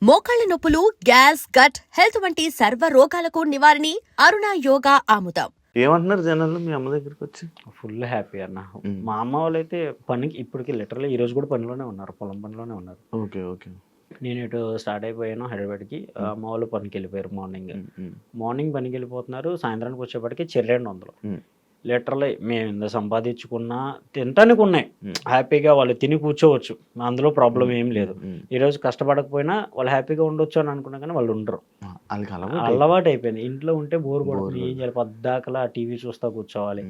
మోకాళ్ల నొప్పులు, gas, gut health వంటి సర్వ రోగాలకు నివారణి అరుణ యోగా ఆముదం. ఏమంటున్నారు జనాలు మీ అమ్మ దగ్గరికి వచ్చి? ఫుల్ హ్యాపీ అన్న. మా అమ్మ వాళ్ళైతే పనికి ఇప్పటికి లిటరల్లీ ఈ రోజు కూడా పనిలోనే ఉన్నారు, పొలం పనిలోనే ఉన్నారు. Okay okay. నేను ఇటు స్టార్ట్ అయిపోయాను హైదరాబాద్కి. అమ్మ వాళ్ళు పనికి వెళ్ళిపోయారు. మార్నింగ్ పనికి వెళ్ళిపోతున్నారు, సాయంత్రానికి వచ్చేప్పటికి చెర్రెండు వందలు. లిటరల్లీ మేము ఎంత సంపాదించుకున్నా తినటానికి ఉన్నాయి, హ్యాపీగా వాళ్ళు తిని కూర్చోవచ్చు, అందులో ప్రాబ్లం ఏం లేదు. ఈరోజు కష్టపడకపోయినా వాళ్ళు హ్యాపీగా ఉండొచ్చు అని అనుకున్నా కానీ వాళ్ళు ఉండరు. అలవాటు అయిపోయింది. ఇంట్లో ఉంటే బోర్ కొడుతుంది, ఏం చేయాలి, పద్దాకలా టీవీ చూస్తా కూర్చోవాలి,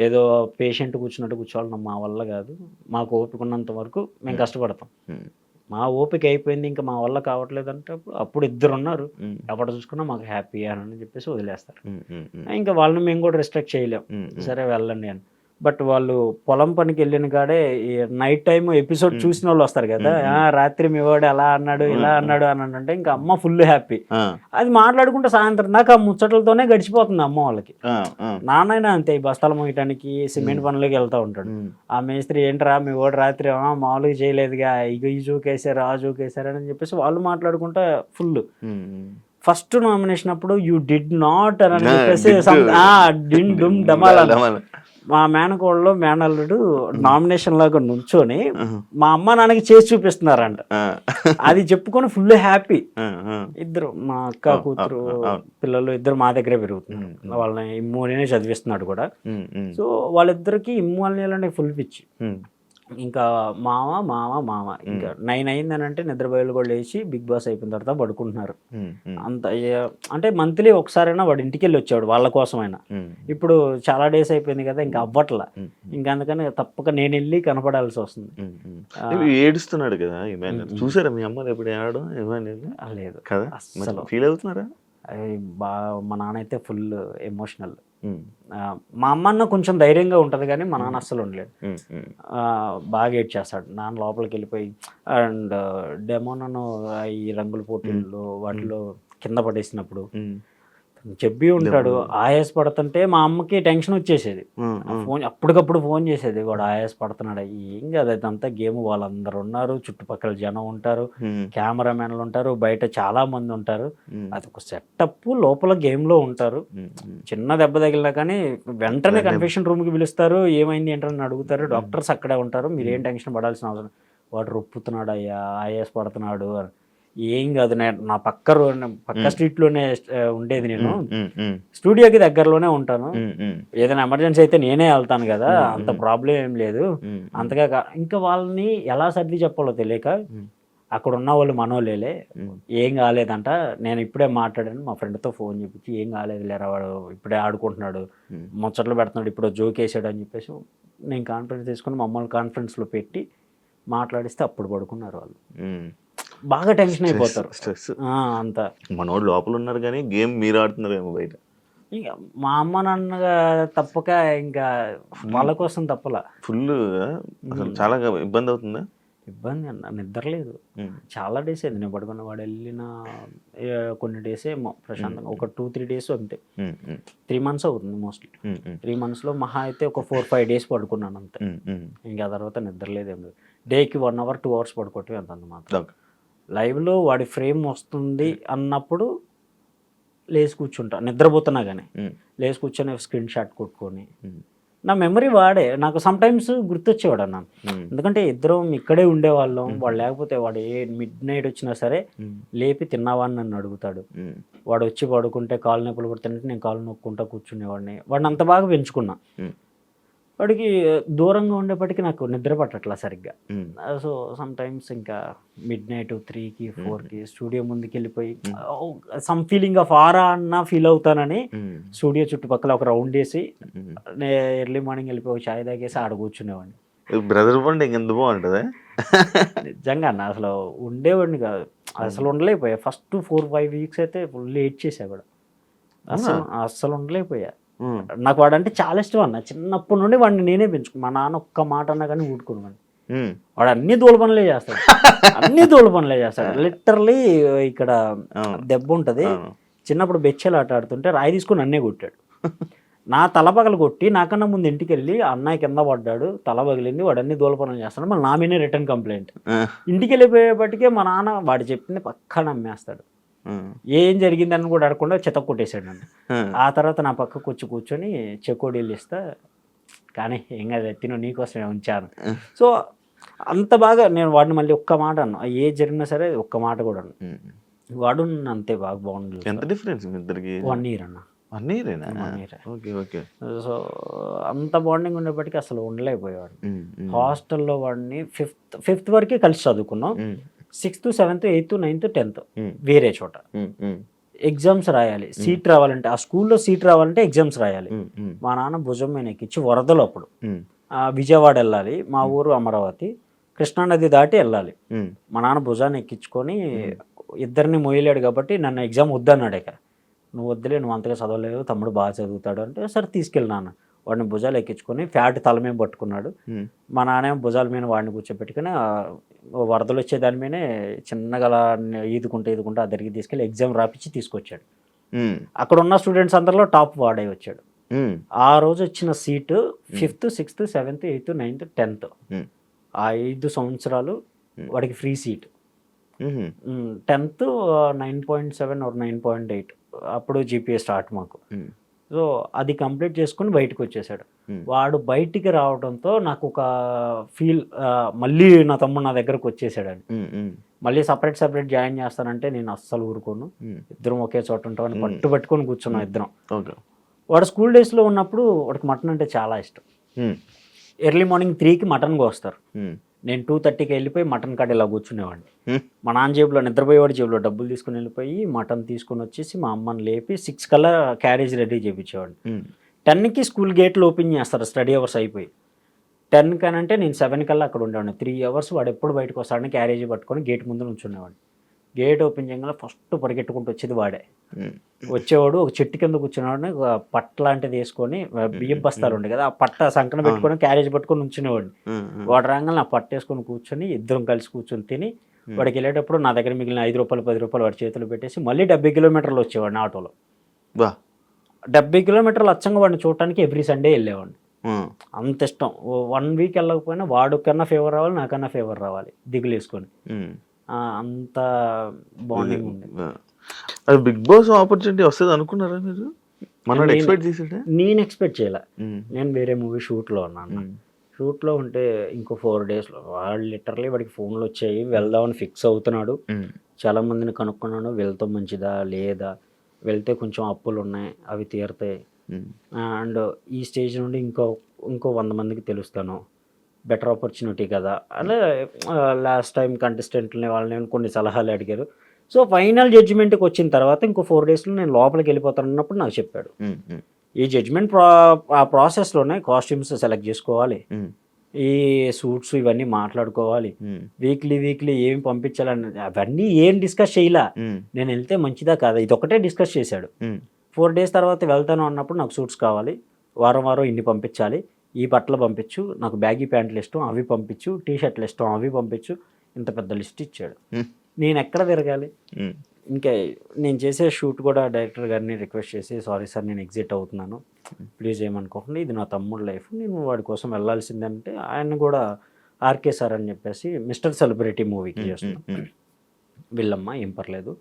ఏదో పేషెంట్ కూర్చున్నట్టు కూర్చోవాలి. మా వల్ల కాదు, మాకు ఓపిక ఉన్నంత వరకు మేము కష్టపడతాం. మా ఓపిక అయిపోయింది, ఇంకా మా వల్ల కావట్లేదు అంటే అప్పుడు ఇద్దరు ఉన్నారు, అప్పుడు చూసుకున్నా మాకు హ్యాపీ అని చెప్పేసి వదిలేస్తారు. ఇంకా వాళ్ళని మేము కూడా రెస్ట్రిక్ట్ చేయలేం, సరే వెళ్ళండి అని. బట్ వాళ్ళు పొలం పనికి వెళ్ళిన కాడే ఈ నైట్ టైం ఎపిసోడ్ చూసిన వాళ్ళు వస్తారు కదా, రాత్రి మీ వాడు అలా అన్నాడు ఇలా అన్నాడు అని అంటే ఇంకా అమ్మ ఫుల్ హ్యాపీ. అది మాట్లాడుకుంటే సాయంత్రం దాకా ఆ ముచ్చట్లతోనే గడిచిపోతుంది అమ్మ వాళ్ళకి. నాన్నైనా అంతే, ఈ బస్తాలు మోయటానికి సిమెంట్ పనులకి వెళ్తా ఉంటాడు. ఆ మేస్త్రి ఏంట్రా మీ వాడు రాత్రి మామూలుగా చేయలేదుగా, ఇక ఈ జోకేసారు ఆ జోకేసారు అని చెప్పేసి వాళ్ళు మాట్లాడుకుంటా ఫుల్. ఫస్ట్ నామినేషన్ అప్పుడు యూ డిడ్ నాట్ అని చెప్పేసి మా మేనకోళ్ళు మేనల్లుడు నామినేషన్ లాగా నుంచొని మా అమ్మ నాన్నకి చేసి చూపిస్తున్నారంట. అది చెప్పుకొని ఫుల్ హ్యాపీ. ఇద్దరు మా అక్క కూతురు పిల్లలు ఇద్దరు మా దగ్గరే పెరుగుతున్నారు. వాళ్ళని ఇమ్మూనే చదివిస్తున్నాడు కూడా. సో వాళ్ళిద్దరికి ఇమ్మూలని ఫుల్ పిచ్చి. ఇంకా మామ మామ మామ ఇంకా 9 అయిందని అంటే నిద్ర బయలు కూడా లేచి బిగ్ బాస్ అయిపోయిన తర్వాత పడుకుంటున్నారు. అంత అంటే మంత్లీ ఒకసారైనా వాడు ఇంటికి వెళ్ళి వచ్చాడు వాళ్ళ కోసమైనా. ఇప్పుడు చాలా డేస్ అయిపోయింది కదా, ఇంకా అవ్వట్లా. ఇంకా అందుకని తప్పక నేను వెళ్ళి కనపడాల్సి వస్తుంది. ఏడుస్తున్నాడు కదా, చూసారా మీ అమ్మ ఎప్పుడు ఏడడం? లేదు కదా, అసలు ఫీల్ అవుతున్నారా? మా నాన్న అయితే ఫుల్ ఎమోషనల్. మా అమ్మ కొంచెం ధైర్యంగా ఉంటుంది కానీ మా నాన్న అస్సలు ఉండలేడు. బాగా ఏడ్ చేస్తాడు. నాన్న లోపలికి వెళ్ళిపోయి అండ్ డెమోనను ఈ రంగుల పోటీల్లో వాటిలో కింద పడేసినప్పుడు చెప్పి ఉంటాడు. ఆయాస పడుతుంటే మా అమ్మకి టెన్షన్ వచ్చేసేది. ఫోన్ అప్పటికప్పుడు ఫోన్ చేసేది, వాడు ఆయాస పడుతున్నాడు. ఏం కాదు, అదంతా గేమ్. వాళ్ళందరూ ఉన్నారు, చుట్టుపక్కల జనం ఉంటారు, కెమెరామెన్లు ఉంటారు, బయట చాలా మంది ఉంటారు. అది ఒక సెటప్, లోపల గేమ్ లో ఉంటారు. చిన్న దెబ్బ తగిలినా కానీ వెంటనే కన్ఫెషన్ రూమ్ కి పిలుస్తారు, ఏమైంది ఏంటని అడుగుతారు. డాక్టర్స్ అక్కడే ఉంటారు, మీరేం టెన్షన్ పడాల్సిన అవసరం. వాడు రొప్పుతున్నాడు అయ్యా, ఆయాస పడుతున్నాడు. ఏం కాదు, నా పక్క స్ట్రీట్ లోనే ఉండేది, నేను స్టూడియోకి దగ్గరలోనే ఉంటాను, ఏదైనా ఎమర్జెన్సీ అయితే నేనే వెళ్తాను కదా, అంత ప్రాబ్లం ఏం లేదు. అంతగా ఇంకా వాళ్ళని ఎలా సర్ది చెప్పాలో తెలియక అక్కడ ఉన్న వాళ్ళు మనోళ్ళే, ఏం కాలేదంట, నేను ఇప్పుడే మాట్లాడాను మా ఫ్రెండ్తో ఫోన్ చెప్పించి, ఏం కాలేదు లేరా, వాడు ఇప్పుడే ఆడుకుంటున్నాడు, ముచ్చట్లు పెడుతున్నాడు, ఇప్పుడు జోక్ వేసాడు అని చెప్పేసి నేను కాన్ఫరెన్స్ తీసుకుని మమ్మల్ని కాన్ఫరెన్స్లో పెట్టి మాట్లాడిస్తే అప్పుడు పడుకున్నారు వాళ్ళు. బాగా టెన్షన్ అయిపోతారు, స్ట్రెస్ అంతా. మనోడు లోపల ఉన్నారు కానీ గేమ్ మీరు ఆడుతున్నారేమో బయట. ఇంకా మా అమ్మ నాన్నగా తప్పక ఇంకా వాళ్ళ కోసం తప్పలా. ఫుల్ అసలు చాలా ఇబ్బంది అవుతుందా? ఇబ్బంది అన్న, నిద్ర లేదు. చాలా డేస్ అయింది నేను పడుకున్న. వాడు వెళ్ళిన కొన్ని డేస్ ఏమో ప్రశాంతంగా, ఒక 2-3 డేస్ అంతే. 3 months అవుతుంది మోస్ట్లీ. 3 monthsలో మహా అయితే ఒక 4-5 days పడుకున్నాను అంతే. ఇంకా తర్వాత నిద్ర లేదేం లేదు. డేకి 1 hour 2 hours పడుకోవటం ఎంత మాత్రం. లైవ్లో వాడి ఫ్రేమ్ వస్తుంది అన్నప్పుడు లేచి కూర్చుంటా, నిద్రపోతున్నా కానీ లేచి కూర్చొని స్క్రీన్ షాట్ కొట్టుకొని. నా మెమరీ వాడే నాకు సమ్ టైమ్స్ గుర్తొచ్చేవాడు అన్న. ఎందుకంటే ఇద్దరం ఇక్కడే ఉండేవాళ్ళం. వాడు లేకపోతే వాడు midnight వచ్చినా సరే లేపి తిన్నావా అని నన్ను అడుగుతాడు. వాడు వచ్చి పడుకుంటే కాలు నొప్పులు పడుతుంటే నేను కాలు నొక్కుంటా కూర్చునేవాడిని. వాడిని అంత బాగా పెంచుకున్నా. వాడికి దూరంగా ఉండేప్పటికీ నాకు నిద్ర పట్టట్లా సరిగ్గా. సో సమ్ టైమ్స్ ఇంకా midnight 3కి 4కి స్టూడియో ముందుకు వెళ్ళిపోయి సమ్ ఫీలింగ్ ఆఫ్ ఆరా అన్న ఫీల్ అవుతానని స్టూడియో చుట్టుపక్కల ఒక రౌండ్ వేసి ఎర్లీ మార్నింగ్ వెళ్ళిపోయి చాయ్ తాగేసి ఆడ కూర్చునేవాడిని. బ్రదర్ బాండ్ ఎంత బాగుంటుంది నిజంగా అన్న. అసలు ఉండేవాడిని కాదు, అసలు ఉండలేకపోయా. ఫస్ట్ 4-5 weeks అయితే ఫుల్ ఏడ్ చేసా కూడా, అసలు ఉండలేకపోయా. నాకు వాడంటే చాలా ఇష్టం అన్న. చిన్నప్పటి నుండి వాడిని నేనే పెంచుకున్నాను. మా నాన్న ఒక్క మాట అన్నా కానీ ఊడుకున్నాను. వాడు అన్ని దూల పనులే చేస్తాడు, అన్ని దూల పనులే చేస్తాడు. లిటరలీ ఇక్కడ దెబ్బ ఉంటుంది. చిన్నప్పుడు బెచ్చెలు ఆట ఆడుతుంటే రాయి తీసుకుని నన్నే కొట్టాడు. నా తల పగలు కొట్టి నాకన్నా ముందు ఇంటికి వెళ్ళి అన్నయ్య కింద పడ్డాడు, తల పగిలింది, వాడు అన్ని దూలపనులు చేస్తాడు, మళ్ళీ నా మీదే రిటర్న్ కంప్లైంట్. ఇంటికి వెళ్ళిపోయేపటికే మా నాన్న వాడు చెప్పింది పక్కా నమ్మేస్తాడు. ఏం జరిగిందని కూడా అడగకుండా చితక్ కొట్టేశాడు నన్ను. ఆ తర్వాత నా పక్కకు వచ్చి కూర్చొని చెకోడీలు ఇస్తా, కానీ ఏం కాదు తిను నీకోసమే ఉంచాను. సో అంత బాగా నేను వాడిని మళ్ళీ ఒక్క మాట అన్నా, ఏ జరిగినా సరే ఒక్క మాట కూడా అన్నా. వాడు అంతే బాగా బాగుంది. ఎంత డిఫరెన్స్ మీ ఇద్దరికి? 1 year అన్న. 1 year? Okay okay. సో అంత బాండింగ్ ఉండేప్పటికీ అసలు ఉండలేకపోయేవాడు. హాస్టల్లో వాడిని ఫిఫ్త్ వరకే కలిసి చదువుకున్నాం. 6th, 7th, 8th, 9th, 10th వేరే చోట. ఎగ్జామ్స్ రాయాలి, సీట్ రావాలంటే ఆ స్కూల్లో సీట్ రావాలంటే ఎగ్జామ్స్ రాయాలి. మా నాన్న భుజం మీద ఎక్కించి వరదలు అప్పుడు విజయవాడ వెళ్ళాలి, మా ఊరు అమరావతి, కృష్ణానది దాటి వెళ్ళాలి. మా నాన్న భుజాన్ని ఎక్కించుకొని ఇద్దరిని మోయలేడు కాబట్టి నన్ను ఎగ్జామ్ వద్దన్నాడు. ఇక నువ్వు వద్దులే, నువ్వు అంతగా చదవలేవు, తమ్ముడు బాగా చదువుతాడు అంటే సరే తీసుకెళ్ళి నాన్న. వాడిని భుజాలు ఎక్కించుకొని ఫ్యాట్ తల మీద పట్టుకున్నాడు. మా నాన్న భుజాల మీద వాడిని కూర్చోబెట్టుకుని వరదలు వచ్చే దాని మీదనే చిన్నగా ఈదుకుంటూ ఆ దగ్గరికి తీసుకెళ్ళి ఎగ్జామ్ రాపించి తీసుకొచ్చాడు. అక్కడ ఉన్న స్టూడెంట్స్ అందరిలో టాప్ వాడే వచ్చాడు. ఆ రోజు వచ్చిన seat 5th, 6th, 7th, 8th, 9th, 10th ఆ 5 సంవత్సరాలు వాడికి ఫ్రీ సీట్. 10th 9.7 or 9.8 అప్పుడు జీపీఏ స్టార్ట్ మాకు. సో అది కంప్లీట్ చేసుకుని బయటకు వచ్చేసాడు. వాడు బయటికి రావడంతో నాకు ఒక ఫీల్, మళ్ళీ నా తమ్ముడు నా దగ్గరకు వచ్చేసాడని. మళ్ళీ సపరేట్ జాయిన్ చేస్తానంటే నేను అస్సలు ఊరుకోను. ఇద్దరం ఒకే చోట ఉంటామని పట్టుకొని కూర్చున్నాం ఇద్దరం. వాడు స్కూల్ డేస్లో ఉన్నప్పుడు వాడికి మటన్ అంటే చాలా ఇష్టం. ఎర్లీ మార్నింగ్ 3కి మటన్ కోస్తారు. నేను 2:30కి వెళ్ళిపోయి మటన్ కాడ ఇలా కూర్చునేవాడిని. మా నాన్న జేబులో, నిద్రపోయేవాడి జేబులో డబ్బులు తీసుకుని వెళ్ళిపోయి మటన్ తీసుకుని వచ్చేసి మా అమ్మని లేపి 6 కల్లా క్యారేజ్ రెడీ చేయించేవాడిని. 10కి స్కూల్ గేట్లు ఓపెన్ చేస్తారు స్టడీ అవర్స్ అయిపోయి. 10 కనంటే నేను 7 కల్లా అక్కడ ఉండేవాడిని. 3 hours వాడు ఎప్పుడు బయటకు వస్తాడని క్యారేజీ పట్టుకొని గేట్ ముందు నుంచునేవాడిని. గేట్ ఓపెన్ చేయగానే ఫస్ట్ పరిగెట్టుకుంటూ వచ్చేది వాడే. వచ్చేవాడు ఒక చెట్టు కింద కూర్చునేవాడిని, పట్ట లాంటిది వేసుకొని, బియ్యం బస్తాలు ఉండే కదా, ఆ పట్ట సంకన పెట్టుకొని క్యారేజ్ పట్టుకొని ఉంచునేవాడిని. వాడు రాగానే నా పట్ట వేసుకొని కూర్చొని ఇద్దరం కలిసి కూర్చొని తిని, వాడికి వెళ్ళేటప్పుడు నా దగ్గర మిగిలిన 5 రూపాయలు 10 రూపాయలు వాడి చేతులు పెట్టేసి మళ్ళీ 70 kilometers వచ్చేవాడిని ఆటోలో. 70 kilometers అచ్చంగా వాడిని చూడటానికి ఎవ్రీ సండే వెళ్ళేవాడిని. అంత ఇష్టం. 1 week వెళ్ళకపోయినా వాడు కన్నా ఫేవర్ రావాలి, నాకన్నా ఫేవర్ రావాలి, దిగులు వేసుకొని. అంత బాండింగ్ ఉంది. అది బిగ్ బాస్ ఆపర్చునిటీ వస్తుంది అనుకున్నారా మీరు? మనోడు ఎక్స్పెక్ట్ చేసాడా? నేను ఎక్స్పెక్ట్ చేయలే. నేను వేరే మూవీ షూట్లో ఉన్నాను. షూట్లో ఉంటే ఇంకో 4 daysలో వాడు లిటరలీ వాడికి ఫోన్లు వచ్చాయి, వెళ్దామని ఫిక్స్ అవుతున్నాడు. చాలా మందిని కనుక్కున్నాడు, వెళ్తాం మంచిదా లేదా, వెళ్తే కొంచెం అప్పులు ఉన్నాయి అవి తీరుతాయి, అండ్ ఈ స్టేజ్ నుండి ఇంకో 100 మందికి తెలుస్తాను, బెటర్ ఆపర్చునిటీ కదా అలా. లాస్ట్ టైం కంటెస్టెంట్ని వాళ్ళని కొన్ని సలహాలు అడిగారు. సో ఫైనల్ జడ్జిమెంట్కి వచ్చిన తర్వాత ఇంకో 4 daysలో నేను లోపలికి వెళ్ళిపోతాను అన్నప్పుడు నాకు చెప్పాడు, ఈ జడ్జిమెంట్ ఆ ప్రాసెస్లోనే కాస్ట్యూమ్స్ సెలెక్ట్ చేసుకోవాలి, ఈ సూట్స్ ఇవన్నీ మాట్లాడుకోవాలి, వీక్లీ ఏమి పంపించాలని అవన్నీ ఏం డిస్కస్ చేయలా. నేను వెళ్తే మంచిదా కాదా ఇది ఒకటే డిస్కస్ చేశాడు. 4 days తర్వాత వెళ్తాను అన్నప్పుడు నాకు సూట్స్ కావాలి, వారం ఇన్ని పంపించాలి, ఈ బట్టలు పంపించు, నాకు బ్యాగీ ప్యాంట్లు ఇష్టం అవి పంపించు, టీ-షర్ట్లు ఇష్టం అవి పంపించు, ఇంత పెద్ద లిస్ట్ ఇచ్చాడు. నేను ఎక్కడ తిరగాలి? ఇంకా నేను చేసే షూట్ కూడా డైరెక్టర్ గారిని రిక్వెస్ట్ చేసి, సారీ సార్ నేను ఎగ్జిట్ అవుతున్నాను, ప్లీజ్ ఏమనుకోకుండా, ఇది నా తమ్ముడు లైఫ్, నేను వాడి కోసం వెళ్ళాల్సిందంటే ఆయన కూడా ఆర్కే సార్ అని చెప్పేసి మిస్టర్ సెలబ్రిటీ మూవీకి చేస్తున్నాను, వెళ్ళమ్మా ఏం పర్లేదు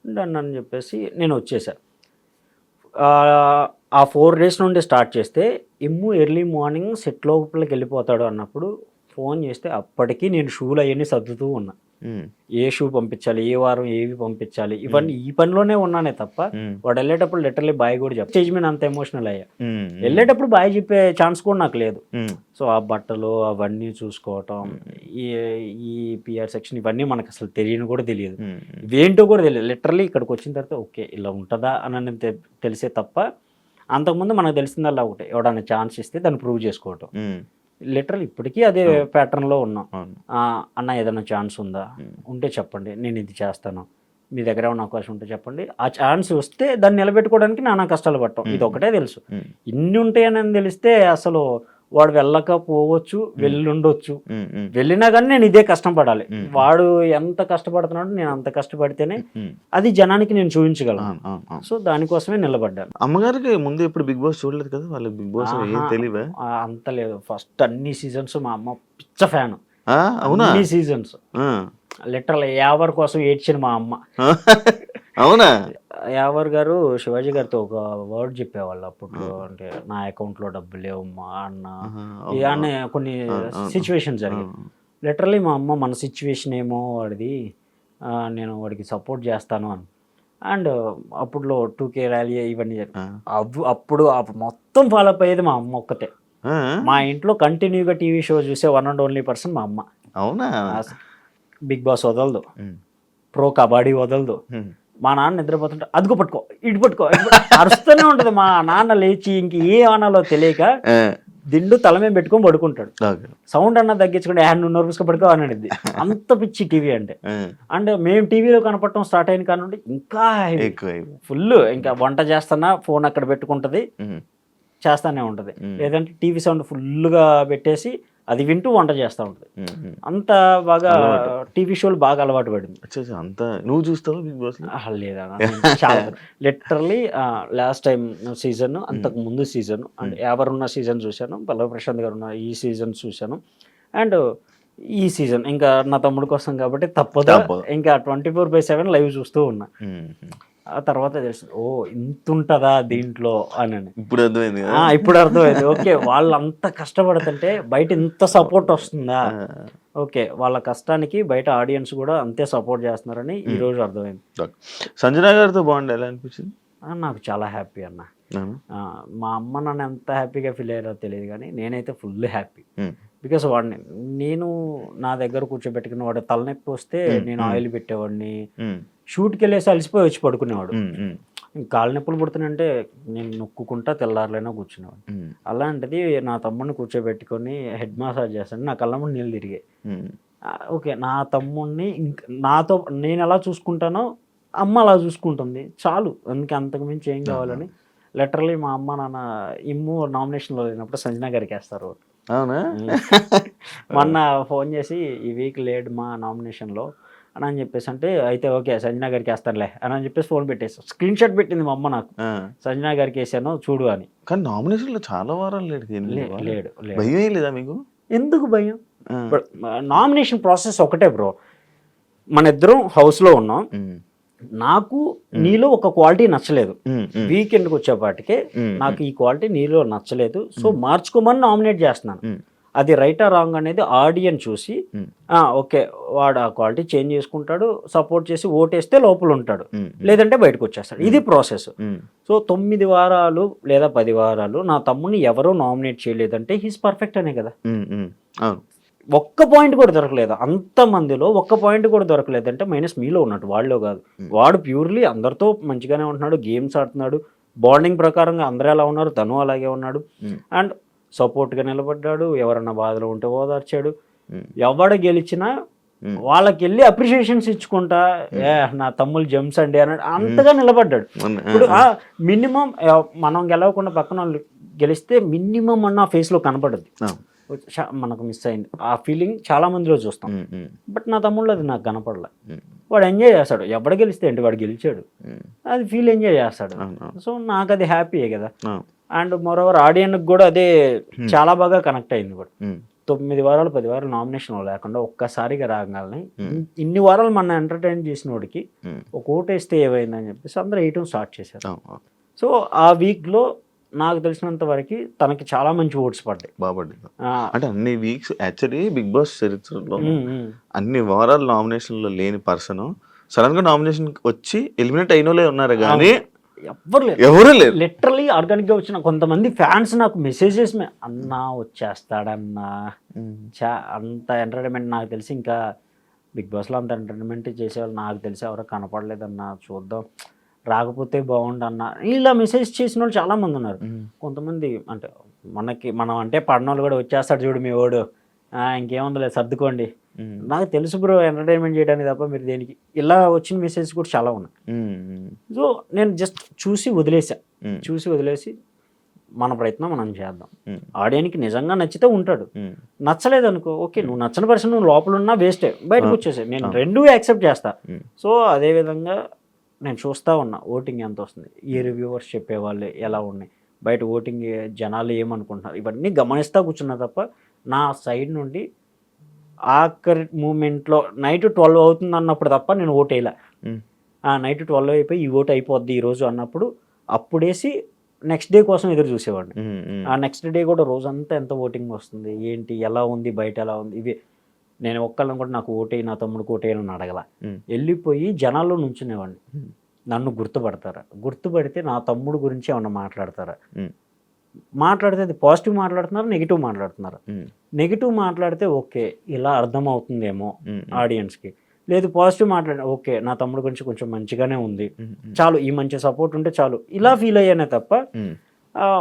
డన్ అని చెప్పేసి నేను వచ్చేసాను. ఆ 4 days నుండి స్టార్ట్ చేస్తే ఎర్లీ మార్నింగ్ సెట్ లోపలికి వెళ్ళిపోతాడు అన్నప్పుడు ఫోన్ చేస్తే అప్పటికి నేను షూలు అవన్నీ సర్దుతూ ఉన్నా. ఏ షూ పంపించాలి, ఏ వారం ఏవి పంపించాలి, ఇవన్నీ ఈ పనిలోనే ఉన్నానే తప్ప వాడు వెళ్ళేటప్పుడు లిటరల్లీ బాయ్ కూడా చెప్ప స్టేజ్ మీద అంత ఎమోషనల్ అయ్యా. వెళ్ళేటప్పుడు బాయ్ చెప్పే ఛాన్స్ కూడా నాకు లేదు. సో ఆ బట్టలు అవన్నీ చూసుకోవటం, ఈ పిఆర్ సెక్షన్ ఇవన్నీ మనకు అసలు కూడా తెలియదు, ఇవేంటో కూడా తెలియదు. లిటరల్లీ ఇక్కడికి వచ్చిన తర్వాత ఓకే ఇలా ఉంటుందా అని తెలిసే తప్ప అంతకుముందు మనకు తెలిసిందల్లా ఒకటే, ఎవడన్నా ఛాన్స్ ఇస్తే దాన్ని ప్రూవ్ చేసుకోవటం. లిటరల్ ఇప్పటికీ అదే ప్యాటర్న్లో ఉన్నాం. అన్న ఏదైనా ఛాన్స్ ఉందా, ఉంటే చెప్పండి నేను ఇది చేస్తాను, మీ దగ్గర ఏమైనా అవకాశం ఉంటే చెప్పండి. ఆ ఛాన్స్ వస్తే దాన్ని నిలబెట్టుకోవడానికి నానా కష్టాలు పడటం, ఇది ఒకటే తెలుసు. ఇన్ని ఉంటాయని తెలిస్తే అసలు వాడు వెళ్ళకపోవచ్చు, వెళ్ళుండొచ్చు, వెళ్ళినా కానీ నేను ఇదే కష్టం పడాలి. వాడు ఎంత కష్టపడుతున్నాడో నేను అంత కష్టపడితేనే అది జనానికి నేను చూపించగలను. సో దానికోసమే నిలబడ్డాను. అమ్మగారికి ముందు ఎప్పుడు బిగ్ బాస్ చూడలేదు కదా, వాళ్ళకి బిగ్ బాస్ ఏం తెలియవా? అంత లేదు. ఫస్ట్ అన్ని సీజన్స్ మా అమ్మ పిచ్చ ఫ్యాన్. అవునా? అన్ని సీజన్స్ లిటరల్ యావర్ కోసం ఏడ్చిన మా అమ్మ. అవునా? యావర్ గారు శివాజీ గారితో ఒక వర్డ్ చెప్పేవాళ్ళు అప్పుడు, అంటే నా అకౌంట్ లో డబ్బులు లేవు మా అన్న అనే కొన్ని సిచ్యువేషన్ జరిగాయి. లిటరలీ మా అమ్మ మన సిచ్యువేషన్ ఏమో వాడిది, నేను వాడికి సపోర్ట్ చేస్తాను అని. అండ్ అప్పుడులో 2K ర్యాలీ ఇవన్నీ అప్పుడు మొత్తం ఫాలో అప్ అయ్యేది మా అమ్మ ఒక్కతే. మా ఇంట్లో కంటిన్యూగా టీవీ షో చూసే వన్ అండ్ ఓన్లీ పర్సన్ మా అమ్మ. అవునా? బిగ్ బాస్ వదలదు, ప్రో కబడ్డీ వదలదు. మా నాన్న నిద్రపోతుంటే అదుగు పట్టుకో, ఇటు పట్టుకో, అరుస్తూనే ఉంటది. మా నాన్న లేచి ఇంక ఏ ఆనాలో తెలియక దిండు తల మీద పెట్టుకొని పడుకుంటాడు. సౌండ్ అన్న తగ్గించుకుంటే నువ్వు నోరుపుసుకు పడుకో అని అనిద్ది. అంత పిచ్చి టీవీ అంటే. అంటే మేము టీవీలో కనపడటం స్టార్ట్ అయిన కానుండి ఇంకా ఫుల్, ఇంకా వంట చేస్తున్నా ఫోన్ అక్కడ పెట్టుకుంటది, చేస్తానే ఉంటది. లేదంటే టీవీ సౌండ్ ఫుల్గా పెట్టేసి అది వింటూ వంట చేస్తూ ఉంటుంది. అంత బాగా టీవీ షోలు బాగా అలవాటు పడింది. అంత నువ్వు చూస్తావా బిగ్ బాస్? లేదా, చాలా లిటరలీ లాస్ట్ టైం సీజన్, అంతకు ముందు సీజన్, అండ్ ఎవరున్న సీజన్ చూశాను, పల్లవి ప్రశాంత్ గారు ఉన్న ఈ సీజన్ చూశాను. అండ్ ఈ సీజన్ ఇంకా నా తమ్ముడు కోసం కాబట్టి తప్పదు, ఇంకా 24/7 లైవ్ చూస్తూ ఉన్నా. ఆ తర్వాత తెలుసు, ఓ ఇంత ఉంటుందా దీంట్లో అని. ఇప్పుడు అర్థమైంది. ఇప్పుడు అర్థమైంది. ఓకే, వాళ్ళు అంత కష్టపడుతుంటే బయట ఇంత సపోర్ట్ వస్తుందా, ఓకే వాళ్ళ కష్టానికి బయట ఆడియన్స్ కూడా అంతే సపోర్ట్ చేస్తున్నారని ఈ రోజు అర్థమైంది. సంజన గారితో బాగుండే, ఎలా అనిపించింది? నాకు చాలా హ్యాపీ అన్న. మా అమ్మ నన్ను ఎంత హ్యాపీగా ఫీల్ అయ్యారో తెలియదు కానీ నేనైతే ఫుల్ హ్యాపీ. బికాస్ వాడిని నేను నా దగ్గర కూర్చోబెట్టుకుని, వాడు తలనొప్పి వస్తే నేను ఆయిల్ పెట్టేవాడిని, షూట్కి వెళ్ళేసి అలసిపోయి వచ్చి పడుకునేవాడు. కాళ్ళ నొప్పులు పుడుతున్నాయంటే నేను నొక్కుంటా తెల్లారులైనా కూర్చునేవాడు. అలాంటిది నా తమ్ముడిని కూర్చోబెట్టుకొని హెడ్ మసాజ్ చేస్తాను, నా కళ్ళ ముందు నీళ్ళు తిరిగాయి. ఓకే, నా తమ్ముడిని నాతో నేను ఎలా చూసుకుంటానో అమ్మ అలా చూసుకుంటుంది, చాలు, అందుకే అంతకు మించి ఏం కావాలని. లిటరలీ మా అమ్మ నాన్న ఇమ్ము నామినేషన్లో లేనప్పుడు సంజన గారికి వేస్తారు. అవునా? మొన్న ఫోన్ చేసి ఈ వీక్ లేడు మా నామినేషన్లో అని చెప్పేసి అంటే, అయితే ఓకే సంజన గారికి వేస్తానులే అని చెప్పేసి ఫోన్ పెట్టేసి స్క్రీన్ షాట్ పెట్టింది మా అమ్మ నాకు, సంజన గారికి వేసాను చూడు అని. కానీ నామినేషన్లో చాలా వారాలు లేడు. భయం లేదా మీకు? ఎందుకు భయం? నామినేషన్ ప్రాసెస్ ఒకటే బ్రో. మన ఇద్దరం హౌస్లో ఉన్నాం, నాకు నీలో ఒక క్వాలిటీ నచ్చలేదు, వీకెండ్కి వచ్చేపాటికే నాకు ఈ క్వాలిటీ నీలో నచ్చలేదు, సో మార్చుకోమని నామినేట్ చేస్తున్నాను. అది రైటా రాంగ్ అనేది ఆడియన్స్ చూసి ఓకే వాడు ఆ క్వాలిటీ చేంజ్ చేసుకుంటాడు, సపోర్ట్ చేసి ఓటేస్తే లోపల ఉంటాడు, లేదంటే బయటకు వచ్చేస్తాడు. ఇది ప్రాసెస్. సో 9 వారాలు లేదా 10 వారాలు నా తమ్ముని ఎవరో నామినేట్ చేయలేదంటే హీస్ పర్ఫెక్ట్ అనే కదా. ఒక్క పాయింట్ కూడా దొరకలేదు, అంతమందిలో ఒక్క పాయింట్ కూడా దొరకలేదంటే మైనస్ మీలో ఉన్నట్టు, వాళ్ళలో కాదు. వాడు ప్యూర్లీ అందరితో మంచిగానే ఉంటున్నాడు, గేమ్స్ ఆడుతున్నాడు, బాండింగ్ ప్రకారంగా అందరూ ఎలా ఉన్నారు తను అలాగే ఉన్నాడు. అండ్ సపోర్ట్గా నిలబడ్డాడు, ఎవరన్నా బాధలో ఉంటే ఓదార్చాడు. ఎవడ గెలిచినా వాళ్ళకి వెళ్ళి అప్రిషియేషన్స్ ఇచ్చుకుంటా, నా తమ్ముళ్ళు జెమ్స్ అండి అన్నాడు, అంతగా నిలబడ్డాడు. ఇప్పుడు మినిమం మనం గెలవకుండా పక్కన వాళ్ళు గెలిస్తే మినిమం అన్న ఫేస్లో కనపడదు, మనకు మిస్ అయింది ఆ ఫీలింగ్ చాలా మందిలో చూస్తాం. బట్ నా తమ్ముళ్ళు అది నాకు కనపడలే. వాడు ఎంజాయ్ చేస్తాడు, ఎవడ గెలిస్తే ఏంటి వాడు గెలిచాడు, అది ఫీల్ ఎంజాయ్ చేస్తాడు. సో నాకు అది హ్యాపీయే కదా. అండ్ మోరోవర్ ఆడియన్కి కూడా అదే చాలా బాగా కనెక్ట్ అయింది కూడా. 9 వారాలు 10 వారాలు నామినేషన్ లేకుండా ఒక్కసారిగా రాగాలని ఇన్ని వారాలు మన ఎంటర్టైన్ చేసిన వాడికి ఒక ఓటేస్తే ఏమైందని చెప్పేసి అందరూ వేయటం స్టార్ట్ చేశారు. సో ఆ వీక్లో నాకు తెలిసినంత వరకు తనకి చాలా మంచి ఓట్స్ పడ్డాయి. అంటే అన్ని వీక్స్ యాక్చువల్లీ బిగ్ బాస్ చరిత్రలో అన్ని వారాలు నామినేషన్లో లేని పర్సన్ సడన్ గా నామినేషన్ వచ్చి ఎలిమినేట్ అయిన వాళ్ళే ఉన్నారు కానీ ఎవరు లేరు. లిటరలీ ఆర్గానిక్ గా వచ్చిన కొంతమంది ఫ్యాన్స్ నాకు మెసేజెస్ అన్నా వచ్చేస్తాడన్నా, అంత ఎంటర్టైన్మెంట్ నాకు తెలిసి ఇంకా బిగ్ బాస్లో అంత ఎంటర్టైన్మెంట్ చేసేవాళ్ళు నాకు తెలిసి ఎవరో కనపడలేదన్నా, చూద్దాం రాకపోతే బాగుండన్నా ఇలా మెసేజ్ చేసిన వాళ్ళు చాలా మంది ఉన్నారు. కొంతమంది అంటే మనం అంటే పడినోళ్ళు కూడా వచ్చేస్తాడు చూడు మీ వాడు, ఇంకేముంది లేదు సర్దుకోండి, నాకు తెలుసు బ్రో ఎంటర్టైన్మెంట్ చేయడానికి తప్ప మీరు దేనికి, ఇలా వచ్చిన మెసేజ్ కూడా చాలా ఉన్నాయి. సో నేను జస్ట్ చూసి వదిలేసి మన ప్రయత్నం మనం చేద్దాం. ఆడియన్కి నిజంగా నచ్చితే ఉంటాడు, నచ్చలేదు అనుకో ఓకే, నువ్వు నచ్చని పర్సన్ నువ్వు లోపల ఉన్నా వేస్టే, బయటకు వచ్చేసే. నేను రెండూ యాక్సెప్ట్ చేస్తా. సో అదేవిధంగా నేను చూస్తూ ఉన్నా ఓటింగ్ ఎంత వస్తుంది, ఈ రివ్యూవర్స్ చెప్పేవాళ్ళు ఎలా ఉన్నాయి, బయట ఓటింగ్ జనాలు ఏమనుకుంటున్నారు, ఇవన్నీ గమనిస్తూ కూర్చున్నా తప్ప నా సైడ్ నుండి ఆఖరి మూమెంట్లో నైట్ 12 అవుతుంది అన్నప్పుడు తప్ప నేను ఓటు వేయలే. నైట్ 12 అయిపోయి ఈ ఓటు అయిపోద్ది ఈరోజు అన్నప్పుడు అప్పుడేసి నెక్స్ట్ డే కోసం ఎదురు చూసేవాడిని. ఆ నెక్స్ట్ డే కూడా రోజంతా ఎంత ఓటింగ్ వస్తుంది ఏంటి ఎలా ఉంది బయట ఎలా ఉంది ఇవి నేను ఒక్కళ్ళని కూడా నాకు ఓటేయి నా తమ్ముడికి ఓటేయని అడగల. వెళ్ళిపోయి జనాల్లో నుంచునేవాడిని. నన్ను గుర్తుపడితే నా తమ్ముడు గురించి ఏమన్నా మాట్లాడతారా, మాట్లాడితే అది పాజిటివ్ మాట్లాడుతున్నారు, నెగిటివ్ మాట్లాడుతున్నారు. నెగిటివ్ మాట్లాడితే ఓకే ఇలా అర్థమవుతుందేమో ఆడియన్స్కి, లేదు పాజిటివ్ మాట్లాడే ఓకే నా తమ్ముడు గురించి కొంచెం మంచిగానే ఉంది చాలు, ఈ మంచి సపోర్ట్ ఉంటే చాలు, ఇలా ఫీల్ అయ్యానే తప్ప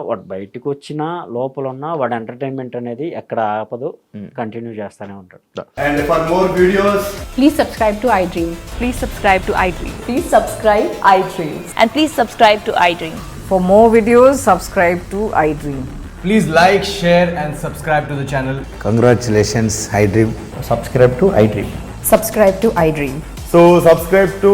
వాడు బయటకు వచ్చినా లోపల ఉన్నా వాడు ఎంటర్టైన్మెంట్ అనేది ఎక్కడ ఆపదు, కంటిన్యూ చేస్తూనే ఉంటాడు. And for more videos, Please subscribe to iDream. Please subscribe to iDream. Please subscribe iDream. And please subscribe to iDream. For more videos, subscribe to iDream. please like, share, and subscribe to the channel. Congratulations, iDream. Subscribe to iDream. Subscribe to iDream. So subscribe to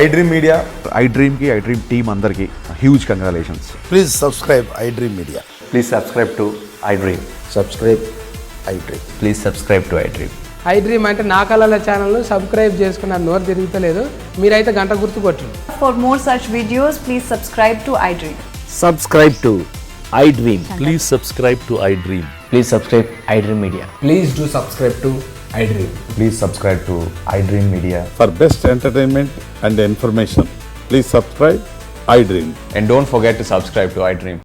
iDream Media. iDreamకి iDream team అందరికీ huge congratulations. Please subscribe iDream Media. Please subscribe to iDream. Subscribe iDream. Please subscribe to iDream. iDream అంటే నా కళల ఛానల్ను subscribe చేసుకున్న నోరు తిరుగుతలేదు, మీరైతే గంట గుర్తు కొట్టండి. For more such videos, please subscribe to iDream. Subscribe to iDream. Please subscribe to iDream. Please subscribe iDream Media. Please do subscribe to iDream. Please subscribe to iDream Media. For best entertainment and information, please subscribe iDream. And don't forget to subscribe to iDream.